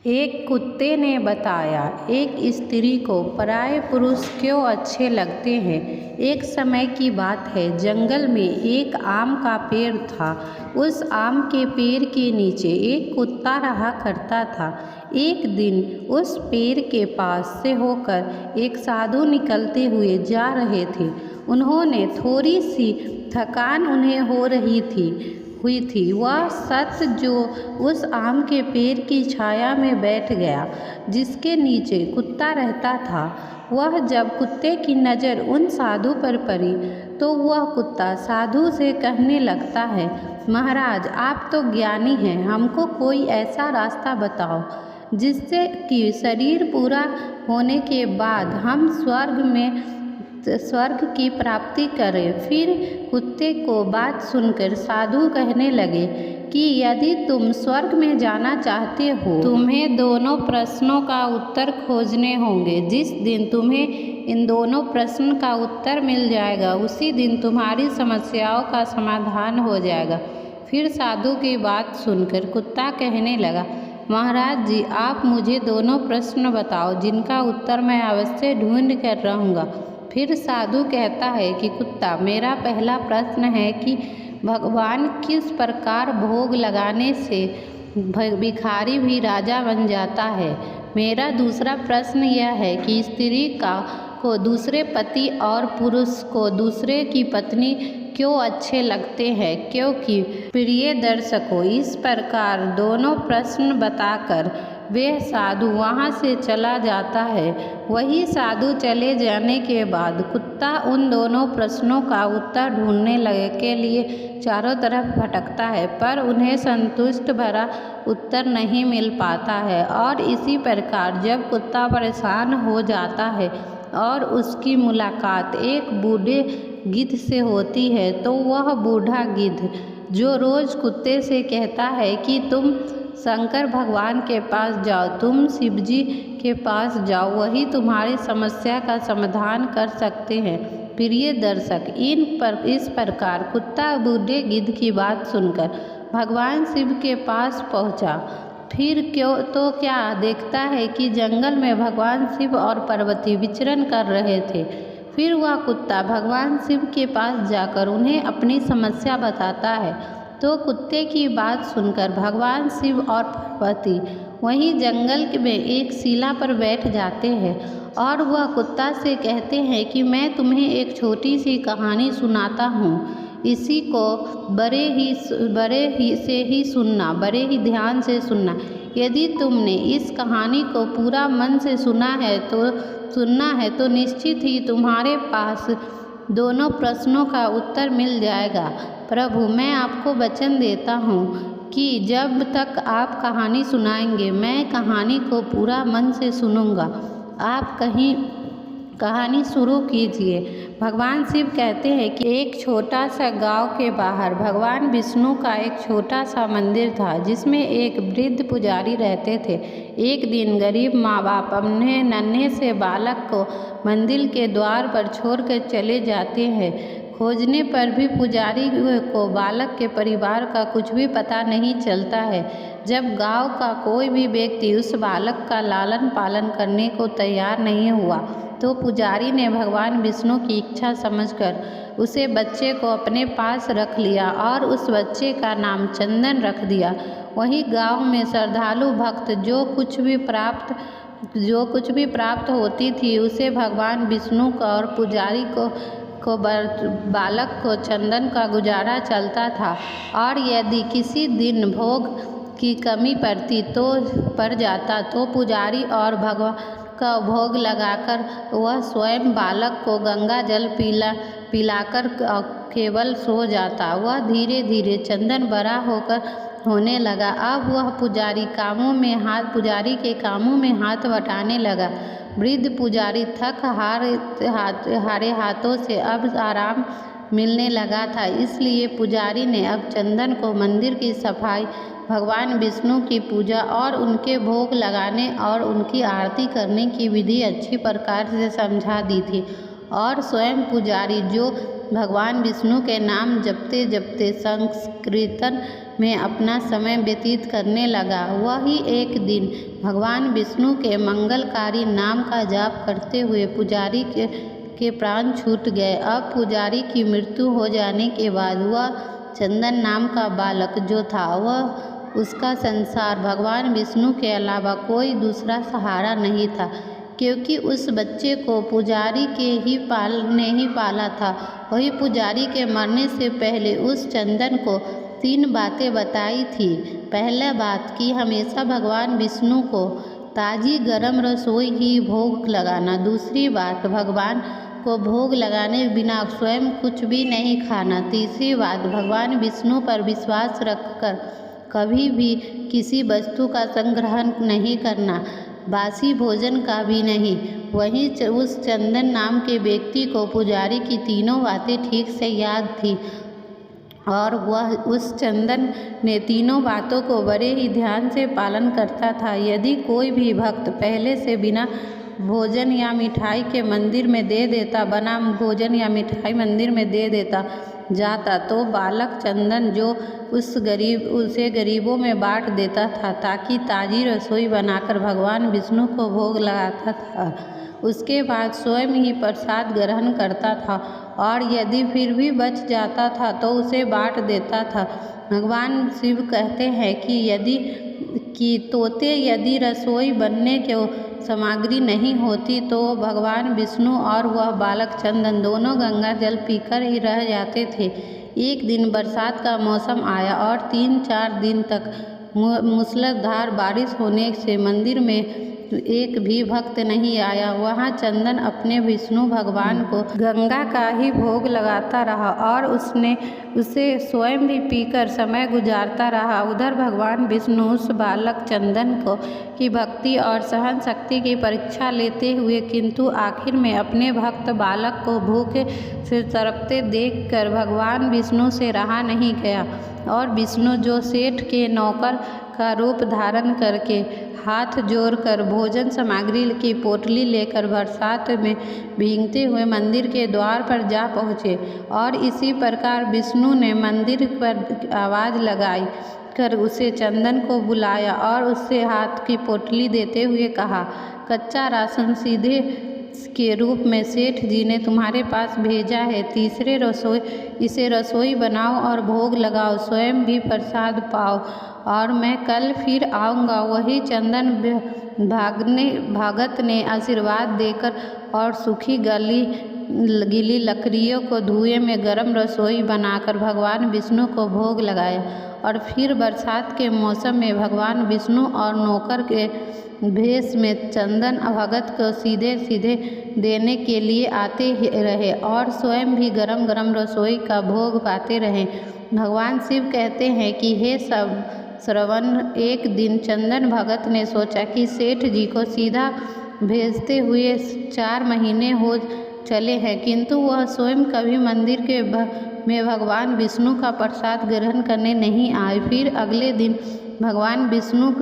एक कुत्ते ने बताया, एक स्त्री को पराये पुरुष क्यों अच्छे लगते हैं। एक समय की बात है, जंगल में एक आम का पेड़ था। उस आम के पेड़ के नीचे एक कुत्ता रहा करता था। एक दिन उस पेड़ के पास से होकर एक साधु निकलते हुए जा रहे थे। उन्होंने थोड़ी सी थकान उन्हें हुई थी। वह सत जो उस आम के पेड़ की छाया में बैठ गया, जिसके नीचे कुत्ता रहता था। वह जब कुत्ते की नज़र उन साधु पर पड़ी तो वह कुत्ता साधु से कहने लगता है, महाराज, आप तो ज्ञानी हैं, हमको कोई ऐसा रास्ता बताओ जिससे कि शरीर पूरा होने के बाद हम स्वर्ग की प्राप्ति करें। फिर कुत्ते को बात सुनकर साधु कहने लगे कि यदि तुम स्वर्ग में जाना चाहते हो, तुम्हें दोनों प्रश्नों का उत्तर खोजने होंगे। जिस दिन तुम्हें इन दोनों प्रश्न का उत्तर मिल जाएगा, उसी दिन तुम्हारी समस्याओं का समाधान हो जाएगा। फिर साधु की बात सुनकर कुत्ता कहने लगा, महाराज जी, आप मुझे दोनों प्रश्न बताओ जिनका उत्तर मैं अवश्य ढूंढ कर रहूँगा। फिर साधु कहता है कि कुत्ता, मेरा पहला प्रश्न है कि भगवान किस प्रकार भोग लगाने से भिखारी भी राजा बन जाता है। मेरा दूसरा प्रश्न यह है कि स्त्री को दूसरे पति और पुरुष को दूसरे की पत्नी क्यों अच्छे लगते हैं। क्योंकि प्रिय दर्शकों, इस प्रकार दोनों प्रश्न बताकर वह साधु वहाँ से चला जाता है। वही साधु चले जाने के बाद कुत्ता उन दोनों प्रश्नों का उत्तर ढूंढने के लिए चारों तरफ भटकता है, पर उन्हें संतुष्ट भरा उत्तर नहीं मिल पाता है। और इसी प्रकार जब कुत्ता परेशान हो जाता है और उसकी मुलाकात एक बूढ़े गिद्ध से होती है, तो वह बूढ़ा गिद्ध, जो रोज़ कुत्ते से कहता है कि तुम शंकर भगवान के पास जाओ, तुम शिव जी के पास जाओ, वही तुम्हारी समस्या का समाधान कर सकते हैं। प्रिय दर्शक, इस प्रकार कुत्ता बूढ़े गिद्ध की बात सुनकर भगवान शिव के पास पहुंचा। फिर क्या देखता है कि जंगल में भगवान शिव और पार्वती विचरण कर रहे थे। फिर वह कुत्ता भगवान शिव के पास जाकर उन्हें अपनी समस्या बताता है। तो कुत्ते की बात सुनकर भगवान शिव और पार्वती वहीं जंगल में एक शिला पर बैठ जाते हैं और वह कुत्ता से कहते हैं कि मैं तुम्हें एक छोटी सी कहानी सुनाता हूँ। इसी को बड़े ही ध्यान से सुनना। यदि तुमने इस कहानी को पूरा मन से सुनना है तो निश्चित ही तुम्हारे पास दोनों प्रश्नों का उत्तर मिल जाएगा। प्रभु, मैं आपको वचन देता हूँ कि जब तक आप कहानी सुनाएंगे, मैं कहानी को पूरा मन से सुनूंगा। आप कहानी शुरू कीजिए। भगवान शिव कहते हैं कि एक छोटा सा गांव के बाहर भगवान विष्णु का एक छोटा सा मंदिर था, जिसमें एक वृद्ध पुजारी रहते थे। एक दिन गरीब माँ बाप अपने नन्हे से बालक को मंदिर के द्वार पर छोड़कर चले जाते हैं। खोजने पर भी पुजारी को बालक के परिवार का कुछ भी पता नहीं चलता है। जब गांव का कोई भी व्यक्ति उस बालक का लालन पालन करने को तैयार नहीं हुआ, तो पुजारी ने भगवान विष्णु की इच्छा समझकर उसे बच्चे को अपने पास रख लिया और उस बच्चे का नाम चंदन रख दिया। वहीं गांव में श्रद्धालु भक्त जो कुछ भी प्राप्त होती थी, उसे भगवान विष्णु का और पुजारी को बालक को चंदन का गुजारा चलता था। और यदि किसी दिन भोग की कमी पड़ जाता तो पुजारी और भगवान का भोग लगाकर वह स्वयं बालक को गंगा जल पिलाकर केवल सो जाता। वह धीरे धीरे चंदन बड़ा होने लगा। अब वह पुजारी के कामों में हाथ बटाने लगा। वृद्ध पुजारी हारे हाथों से अब आराम मिलने लगा था। इसलिए पुजारी ने अब चंदन को मंदिर की सफाई, भगवान विष्णु की पूजा और उनके भोग लगाने और उनकी आरती करने की विधि अच्छी प्रकार से समझा दी थी। और स्वयं पुजारी, जो भगवान विष्णु के नाम जपते जपते संकीर्तन में अपना समय व्यतीत करने लगा। वही एक दिन भगवान विष्णु के मंगलकारी नाम का जाप करते हुए पुजारी के प्राण छूट गए। अब पुजारी की मृत्यु हो जाने के बाद वह चंदन नाम का बालक जो था वह उसका संसार भगवान विष्णु के अलावा कोई दूसरा सहारा नहीं था, क्योंकि उस बच्चे को पुजारी ने ही पाला था। वही पुजारी के मरने से पहले उस चंदन को 3 बातें बताई थी। पहला बात कि हमेशा भगवान विष्णु को ताज़ी गरम रसोई ही भोग लगाना। दूसरी बात, भगवान को भोग लगाने बिना स्वयं कुछ भी नहीं खाना। तीसरी बात, भगवान विष्णु पर विश्वास रखकर कभी भी किसी वस्तु का संग्रह नहीं करना, बासी भोजन का भी नहीं। वहीं उस चंदन नाम के व्यक्ति को पुजारी की तीनों बातें ठीक से याद थी और वह उस चंदन ने तीनों बातों को बड़े ही ध्यान से पालन करता था। यदि कोई भी भक्त पहले से बिना भोजन या मिठाई के मंदिर में दे देता, बना भोजन या मिठाई मंदिर में दे देता जाता, तो बालक चंदन जो उसे गरीबों में बांट देता था, ताकि ताज़ी रसोई बनाकर भगवान विष्णु को भोग लगाता था। उसके बाद स्वयं ही प्रसाद ग्रहण करता था और यदि फिर भी बच जाता था तो उसे बांट देता था। भगवान शिव कहते हैं कि यदि रसोई बनने के सामग्री नहीं होती तो भगवान विष्णु और वह बालक चंदन दोनों गंगा जल पीकर ही रह जाते थे। एक दिन बरसात का मौसम आया और 3-4 दिन तक मूसलाधार बारिश होने से मंदिर में एक भी भक्त नहीं आया। वहाँ चंदन अपने विष्णु भगवान को गंगा का ही भोग लगाता रहा और उसे स्वयं भी पीकर समय गुजारता रहा। उधर भगवान विष्णु उस बालक चंदन की भक्ति और सहन शक्ति की परीक्षा लेते हुए किंतु आखिर में अपने भक्त बालक को भूखे से तड़पते देखकर भगवान विष्णु से रहा नहीं गया और विष्णु जो सेठ के नौकर का रूप धारण करके हाथ जोड़कर भोजन सामग्री की पोटली लेकर बरसात में भीगते हुए मंदिर के द्वार पर जा पहुँचे। और इसी प्रकार विष्णु ने मंदिर पर आवाज़ लगाई कर उसे चंदन को बुलाया और उससे हाथ की पोटली देते हुए कहा, कच्चा राशन सीधे के रूप में सेठ जी ने तुम्हारे पास भेजा है। इसे रसोई बनाओ और भोग लगाओ, स्वयं भी प्रसाद पाओ और मैं कल फिर आऊँगा। वही चंदन भगत ने आशीर्वाद देकर और सूखी गीली लकड़ियों को धुएं में गर्म रसोई बनाकर भगवान विष्णु को भोग लगाया। और फिर बरसात के मौसम में भगवान विष्णु और नौकर के भेष में चंदन भगत को सीधे सीधे देने के लिए आते रहे और स्वयं भी गरम गरम रसोई का भोग पाते रहे। भगवान शिव कहते हैं कि हे सब श्रवण, एक दिन चंदन भगत ने सोचा कि सेठ जी को सीधा भेजते हुए 4 महीने हो चले हैं, किंतु वह स्वयं कभी मंदिर में भगवान विष्णु का प्रसाद ग्रहण करने नहीं आए। फिर अगले दिन भगवान विष्णु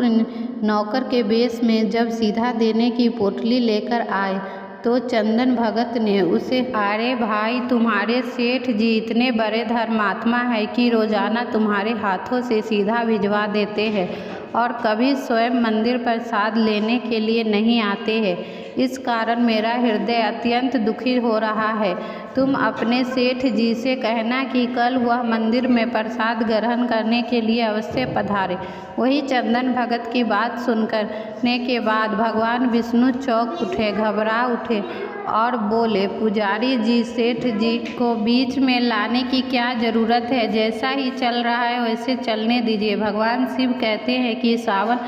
नौकर के वेश में जब सीधा देने की पोटली लेकर आए तो चंदन भगत ने उसे, अरे भाई, तुम्हारे सेठ जी इतने बड़े धर्मात्मा है कि रोजाना तुम्हारे हाथों से सीधा भिजवा देते हैं और कभी स्वयं मंदिर प्रसाद लेने के लिए नहीं आते हैं। इस कारण मेरा हृदय अत्यंत दुखी हो रहा है। तुम अपने सेठ जी से कहना कि कल वह मंदिर में प्रसाद ग्रहण करने के लिए अवश्य पधारे। वही चंदन भगत की बात सुनने के बाद भगवान विष्णु चौंक उठे, घबरा उठे और बोले, पुजारी जी, सेठ जी को बीच में लाने की क्या ज़रूरत है? जैसा ही चल रहा है वैसे चलने दीजिए। भगवान शिव कहते हैं कि सावन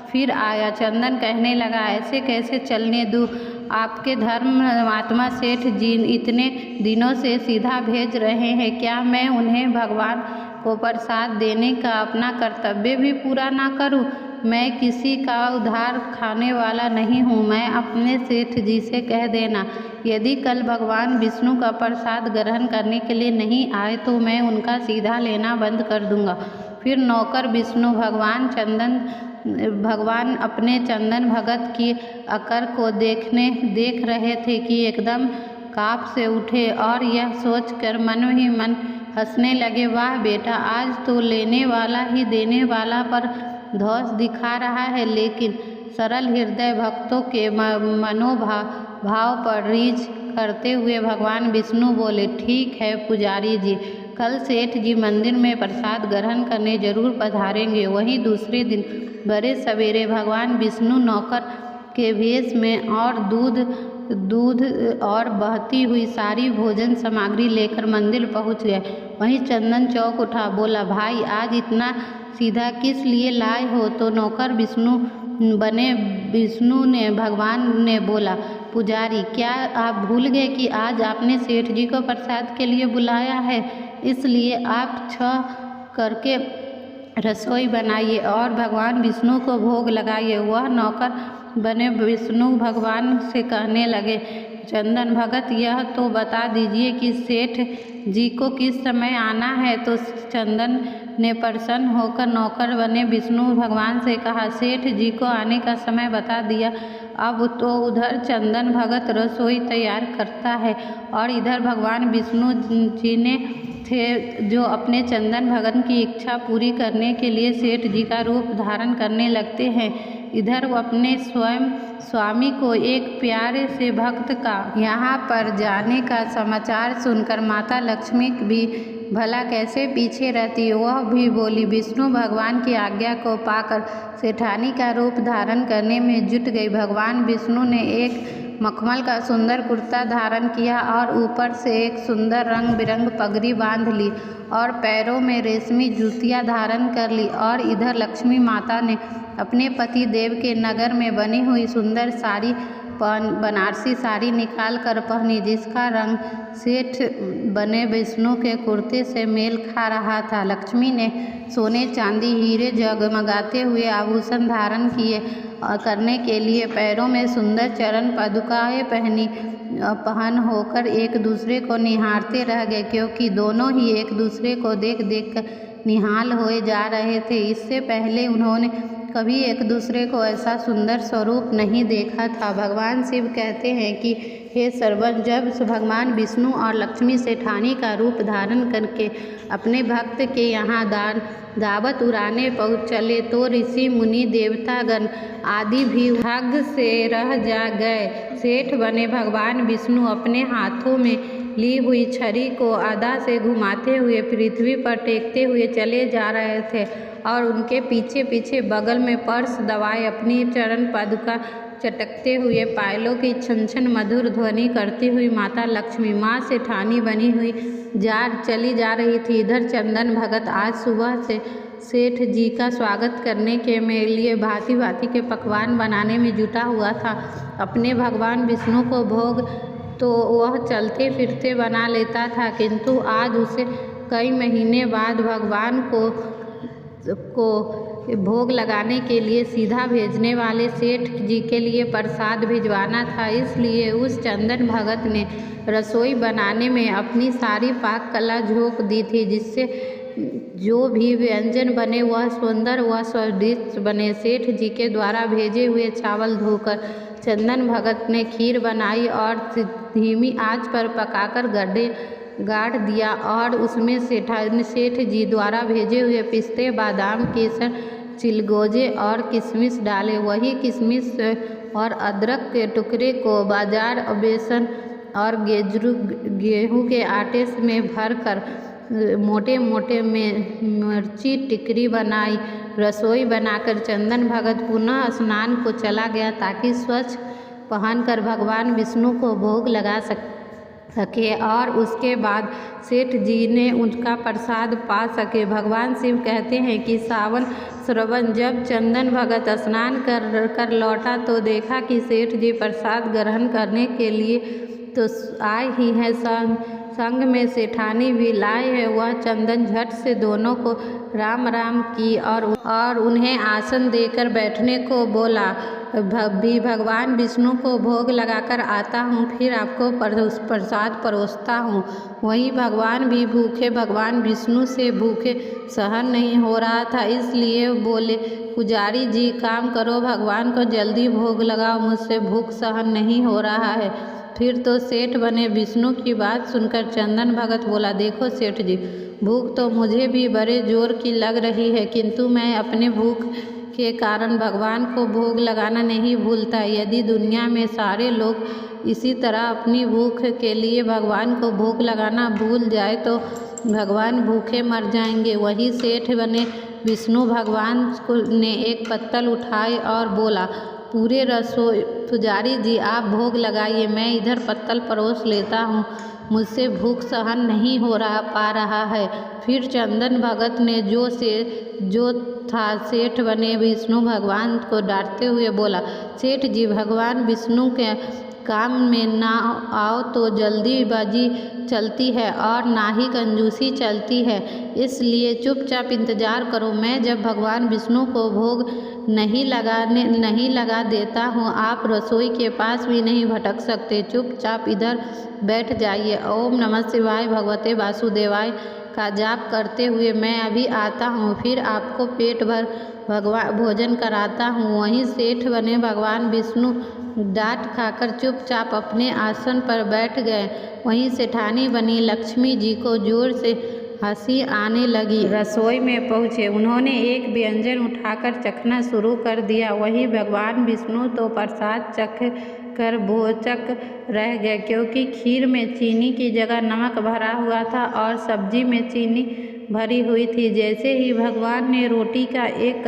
फिर आया। चंदन कहने लगा, ऐसे कैसे चलने दूँ? आपके धर्मात्मा सेठ जी इतने दिनों से सीधा भेज रहे हैं, क्या मैं उन्हें भगवान को प्रसाद देने का अपना कर्तव्य भी पूरा ना करूं? मैं किसी का उधार खाने वाला नहीं हूँ। मैं अपने सेठ जी से कह देना, यदि कल भगवान विष्णु का प्रसाद ग्रहण करने के लिए नहीं आए तो मैं उनका सीधा लेना बंद कर दूंगा। फिर नौकर विष्णु भगवान अपने चंदन भगत की अकर को देख रहे थे कि एकदम काँप से उठे और यह सोचकर मन ही मन हंसने लगे। वाह बेटा, आज तो लेने वाला ही देने वाला पर धौंस दिखा रहा है। लेकिन सरल हृदय भक्तों के मनोभाव पर रीझ करते हुए भगवान विष्णु बोले, ठीक है पुजारी जी, कल सेठ जी मंदिर में प्रसाद ग्रहण करने जरूर पधारेंगे। वहीं दूसरे दिन बड़े सवेरे भगवान विष्णु नौकर के भेष में और दूध और बहती हुई सारी भोजन सामग्री लेकर मंदिर पहुंच गए। वहीं चंदन चौंक उठा, बोला, भाई आज इतना सीधा किस लिए लाए हो? तो नौकर विष्णु ने भगवान ने बोला, पुजारी, क्या आप भूल गए कि आज आपने सेठ जी को प्रसाद के लिए बुलाया है? इसलिए आप छह करके रसोई बनाइए और भगवान विष्णु को भोग लगाइए। वह नौकर बने विष्णु भगवान से कहने लगे, चंदन भगत, यह तो बता दीजिए कि सेठ जी को किस समय आना है? तो चंदन ने प्रसन्न होकर नौकर बने विष्णु भगवान से कहा, सेठ जी को आने का समय बता दिया। अब तो उधर चंदन भगत रसोई तैयार करता है और इधर भगवान विष्णु जी ने थे जो अपने चंदन भगत की इच्छा पूरी करने के लिए सेठ जी का रूप धारण करने लगते हैं। इधर वो अपने स्वयं स्वामी को एक प्यारे से भक्त का यहाँ पर जाने का समाचार सुनकर माता लक्ष्मी भी भला कैसे पीछे रहती। वह भी बोली, विष्णु भगवान की आज्ञा को पाकर सेठानी का रूप धारण करने में जुट गई। भगवान विष्णु ने एक मखमल का सुंदर कुर्ता धारण किया और ऊपर से एक सुंदर रंग बिरंग पगड़ी बांध ली और पैरों में रेशमी जूतियां धारण कर ली। और इधर लक्ष्मी माता ने अपने पति देव के नगर में बनी हुई सुंदर साड़ी बनारसी साड़ी निकाल कर पहनी, जिसका रंग सेठ बने विष्णु के कुर्ते से मेल खा रहा था। लक्ष्मी ने सोने चांदी हीरे जगमगाते हुए आभूषण धारण करने के लिए पैरों में सुंदर चरण पादुकाएं पहन होकर एक दूसरे को निहारते रह गए, क्योंकि दोनों ही एक दूसरे को देख देख कर निहाल होए जा रहे थे। इससे पहले उन्होंने कभी एक दूसरे को ऐसा सुंदर स्वरूप नहीं देखा था। भगवान शिव कहते हैं कि हे सर्वज्ञ, जब भगवान विष्णु और लक्ष्मी सेठानी का रूप धारण करके अपने भक्त के यहाँ दावत उड़ाने पहुँच चले तो ऋषि मुनि देवतागण आदि भी भाग्य से रह जा गए। सेठ बने भगवान विष्णु अपने हाथों में ली हुई छड़ी को आधा से घुमाते हुए पृथ्वी पर टेकते हुए चले जा रहे थे और उनके पीछे पीछे बगल में पर्स दबाए अपनी चरण पादुका चटकते हुए पायलों की छन छन मधुर ध्वनि करती हुई माता लक्ष्मी माँ सेठानी बनी हुई चली जा रही थी। इधर चंदन भगत आज सुबह से सेठ जी का स्वागत करने के लिए भांति भांति के पकवान बनाने में जुटा हुआ था। अपने भगवान विष्णु को भोग तो वह चलते फिरते बना लेता था, किंतु आज उसे कई महीने बाद भगवान को भोग लगाने के लिए सीधा भेजने वाले सेठ जी के लिए प्रसाद भिजवाना था। इसलिए उस चंदन भगत ने रसोई बनाने में अपनी सारी पाक कला झोंक दी थी, जिससे जो भी व्यंजन बने वह सुंदर व स्वादिष्ट बने। सेठ जी के द्वारा भेजे हुए चावल धोकर चंदन भगत ने खीर बनाई और धीमी आंच पर पकाकर गाड़ दिया और उसमें सेठ जी द्वारा भेजे हुए पिस्ते, बादाम, केसर, चिलगोजे और किशमिश डाले। वही किशमिश और अदरक के टुकड़े को बाजार बेसन और गेहूं के आटे में भरकर मोटे मोटे मिर्ची टिकरी बनाई। रसोई बनाकर चंदन भगत पुनः स्नान को चला गया ताकि स्वच्छ पहनकर भगवान विष्णु को भोग लगा सके और उसके बाद सेठ जी ने उनका प्रसाद पा सके। भगवान शिव कहते हैं कि सावन श्रवण जब चंदन भगत स्नान कर लौटा तो देखा कि सेठ जी प्रसाद ग्रहण करने के लिए तो आए ही हैं, संग में सेठानी भी लाए हैं। वह चंदन झट से दोनों को राम राम की और उन्हें आसन देकर बैठने को बोला। भी भगवान विष्णु को भोग लगाकर आता हूँ, फिर आपको प्रसाद परोसता हूँ। वहीं भगवान भी भूखे, भगवान विष्णु से भूखे सहन नहीं हो रहा था, इसलिए बोले, पुजारी जी काम करो, भगवान को जल्दी भोग लगाओ, मुझसे भूख सहन नहीं हो रहा है। फिर तो सेठ बने। विष्णु की बात सुनकर चंदन भगत बोला, देखो सेठ जी, भूख तो मुझे भी बड़े जोर की लग रही है, किंतु मैं अपने भूख के कारण भगवान को भोग लगाना नहीं भूलता। यदि दुनिया में सारे लोग इसी तरह अपनी भूख के लिए भगवान को भोग लगाना भूल जाए तो भगवान भूखे मर जाएंगे। वही सेठ बने विष्णु भगवान ने एक पत्तल उठाए और बोला, पूरे रसोई पुजारी जी आप भोग लगाइए, मैं इधर पत्तल परोस लेता हूँ, मुझसे भूख सहन नहीं हो पा रहा है। फिर चंदन भगत ने जो था सेठ बने विष्णु भगवान को डांटते हुए बोला, सेठ जी, भगवान विष्णु के काम में ना आओ तो जल्दीबाजी चलती है और ना ही कंजूसी चलती है, इसलिए चुपचाप इंतजार करो। मैं जब भगवान विष्णु को भोग नहीं लगा देता हूँ, आप रसोई के पास भी नहीं भटक सकते, चुपचाप इधर बैठ जाइए। ओम नमः शिवाय भगवते वासुदेवाय का जाप करते हुए मैं अभी आता हूँ, फिर आपको पेट भर भोजन कराता हूँ। वहीं सेठ बने भगवान विष्णु डांट खाकर चुपचाप अपने आसन पर बैठ गए। वहीं सेठानी बनी लक्ष्मी जी को जोर से हंसी आने लगी। रसोई में पहुँचे, उन्होंने एक व्यंजन उठाकर चखना शुरू कर दिया। वहीं भगवान विष्णु तो प्रसाद चख कर भौचक रह गए, क्योंकि खीर में चीनी की जगह नमक भरा हुआ था और सब्जी में चीनी भरी हुई थी। जैसे ही भगवान ने रोटी का एक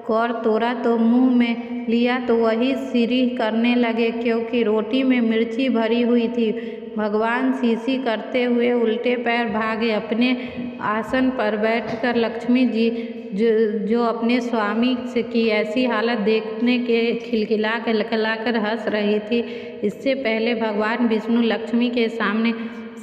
कौर तोड़ा तो मुंह में लिया तो वही सिरी करने लगे, क्योंकि रोटी में मिर्ची भरी हुई थी। भगवान सीसी करते हुए उल्टे पैर भागे। अपने आसन पर बैठकर लक्ष्मी जी जो अपने स्वामी से की ऐसी हालत देखने के खिलखिलाकर हंस रही थी, इससे पहले भगवान विष्णु लक्ष्मी के सामने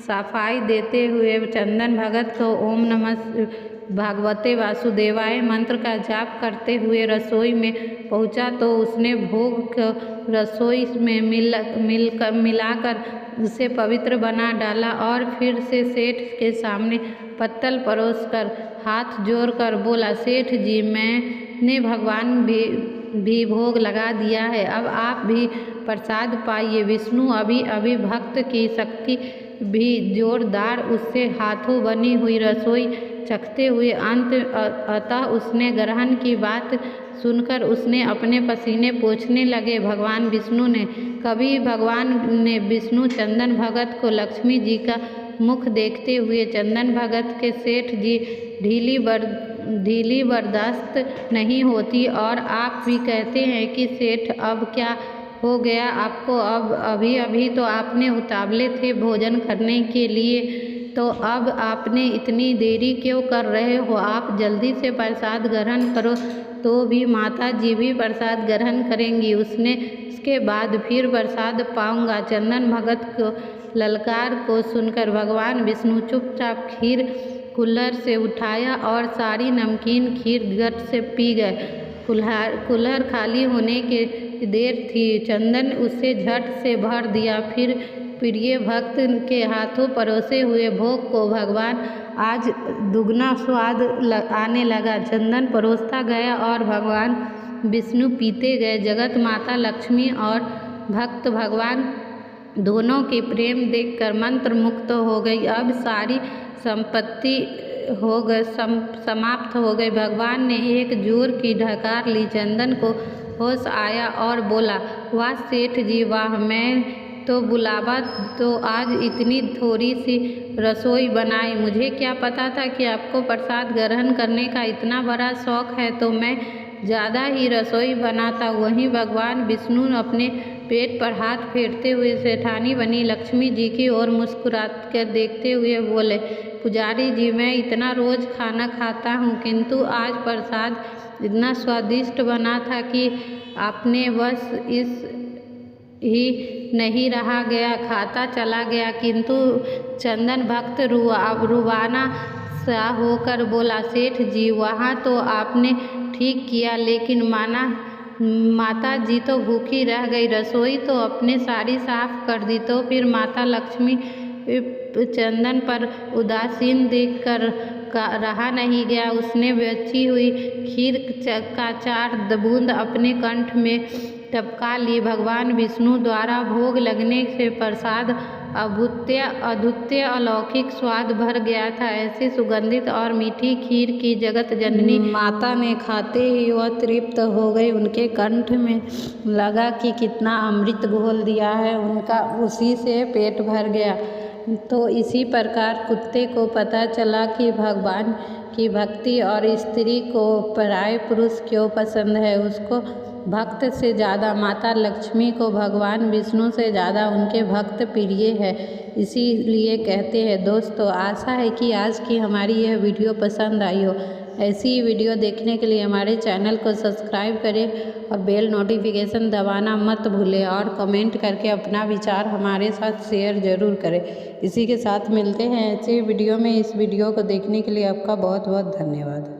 सफाई देते हुए चंदन भगत को ओम नमः भगवते वासुदेवाय मंत्र का जाप करते हुए रसोई में पहुंचा तो उसने भोग को रसोई में मिलाकर उसे पवित्र बना डाला और फिर से सेठ के सामने पत्तल परोसकर हाथ जोड़कर बोला, सेठ जी, मैंने भगवान भी भोग लगा दिया है, अब आप भी प्रसाद पाइए। विष्णु अभी भक्त की शक्ति भी जोरदार, उससे हाथों बनी हुई रसोई चखते हुए अतः उसने ग्रहण की बात सुनकर उसने अपने पसीने पोंछने लगे। भगवान विष्णु ने कभी भगवान ने विष्णु चंदन भगत को लक्ष्मी जी का मुख देखते हुए चंदन भगत के सेठ जी ढीली बर्दाश्त नहीं होती, और आप भी कहते हैं कि सेठ अब क्या हो गया आपको, अब अभी तो आपने उतावले थे भोजन करने के लिए, तो अब आपने इतनी देरी क्यों कर रहे हो, आप जल्दी से प्रसाद ग्रहण करो तो भी माता जी भी प्रसाद ग्रहण करेंगी, उसके बाद फिर प्रसाद पाऊंगा। चंदन भगत को ललकार को सुनकर भगवान विष्णु चुपचाप खीर कुल्हड़ से उठाया और सारी नमकीन खीर गट से पी गए। कुल्हड़ खाली होने के देर थी, चंदन उसे झट से भर दिया। फिर प्रिय भक्त के हाथों परोसे हुए भोग को भगवान आज दुगना स्वाद आने लगा। चंदन परोसता गया और भगवान विष्णु पीते गए। जगत माता लक्ष्मी और भक्त भगवान दोनों के प्रेम देखकर मंत्र मुक्त हो गई। अब सारी संपत्ति समाप्त हो गई। भगवान ने एक जोर की ढकार ली। चंदन को होश आया और बोला, वाह सेठ जी वाह, मैं तो बुलावा तो आज इतनी थोड़ी सी रसोई बनाई, मुझे क्या पता था कि आपको प्रसाद ग्रहण करने का इतना बड़ा शौक है, तो मैं ज़्यादा ही रसोई बनाता। वहीं भगवान विष्णु अपने पेट पर हाथ फेरते हुए सेठानी बनी लक्ष्मी जी की ओर मुस्कुराकर कर देखते हुए बोले, पुजारी जी, मैं इतना रोज़ खाना खाता हूँ, किंतु आज प्रसाद इतना स्वादिष्ट बना था कि आपने बस इस ही नहीं रहा गया, खाता चला गया। किंतु चंदन भक्त रुबाना सा होकर बोला, सेठ जी वहाँ तो आपने ठीक किया, लेकिन माता जी तो भूखी रह गई, रसोई तो अपने सारी साफ कर दी, तो फिर माता लक्ष्मी चंदन पर उदासीन देखकर रहा नहीं गया। उसने बची हुई खीर का 4 बूंद अपने कंठ में टपका ली। भगवान विष्णु द्वारा भोग लगने से प्रसाद अद्वितीय अलौकिक स्वाद भर गया था। ऐसी सुगंधित और मीठी खीर की जगत जननी माता ने खाते ही वह तृप्त हो गई। उनके कंठ में लगा कि कितना अमृत घोल दिया है, उनका उसी से पेट भर गया। तो इसी प्रकार कुत्ते को पता चला कि भगवान की भक्ति और स्त्री को पराय पुरुष क्यों पसंद है। उसको भक्त से ज़्यादा माता लक्ष्मी को भगवान विष्णु से ज़्यादा उनके भक्त प्रिय है। इसीलिए कहते हैं दोस्तों, आशा है कि आज की हमारी यह वीडियो पसंद आई हो। ऐसी ही वीडियो देखने के लिए हमारे चैनल को सब्सक्राइब करें और बेल नोटिफिकेशन दबाना मत भूलें और कमेंट करके अपना विचार हमारे साथ शेयर ज़रूर करें। इसी के साथ मिलते हैं ऐसे वीडियो में। इस वीडियो को देखने के लिए आपका बहुत बहुत धन्यवाद।